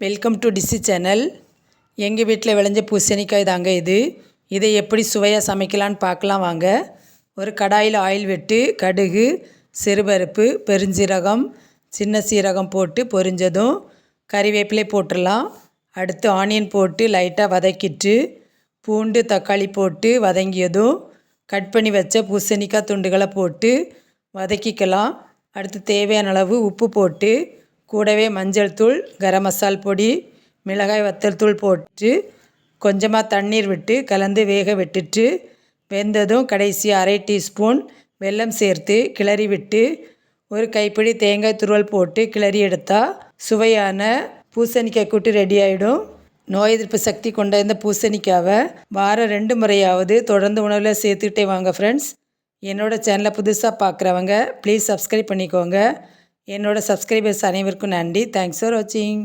Welcome to DC channel. எங்கள் வீட்டில் விளைஞ்ச பூசணிக்காய் தாங்க இது. இதை எப்படி சுவையாக சமைக்கலான்னு பார்க்கலாம் வாங்க. ஒரு கடாயில் ஆயில் விட்டு கடுகு, சிறுபருப்பு, பெருஞ்சீரகம், சின்ன சீரகம் போட்டு பொரிஞ்சதும் கறிவேப்பிலை போட்டுடலாம். அடுத்து ஆனியன் போட்டு லைட்டாக வதக்கிட்டு பூண்டு, தக்காளி போட்டு வதங்கியதும் கட் பண்ணி வச்ச பூசணிக்காய் துண்டுகளை போட்டு வதக்கிக்கலாம். அடுத்து தேவையான அளவு உப்பு போட்டு கூடவே மஞ்சள் தூள், கரம் மசால் பொடி, மிளகாய் வத்தல் தூள் போட்டு கொஞ்சமாக தண்ணீர் விட்டு கலந்து வேக விட்டுட்டு வெந்ததும் கடைசி அரை டீஸ்பூன் வெல்லம் சேர்த்து கிளறி விட்டு ஒரு கைப்பிடி தேங்காய் துருவல் போட்டு கிளறி எடுத்தால் சுவையான பூசணிக்காய் கூட்டு ரெடி ஆகிடும். நோய் எதிர்ப்பு சக்தி கொண்ட இந்த பூசணிக்காவை வாரம் 2 முறையாவது தொடர்ந்து உணவில் சேர்த்துக்கிட்டே வாங்க ஃப்ரெண்ட்ஸ். என்னோடய சேனலை புதுசாக பார்க்குறவங்க ப்ளீஸ் சப்ஸ்கிரைப் பண்ணிக்கோங்க. என்னோடய சப்ஸ்கிரைபர்ஸ் அனைவருக்கும் நன்றி. தேங்க்ஸ் ஃபார் வாட்சிங்.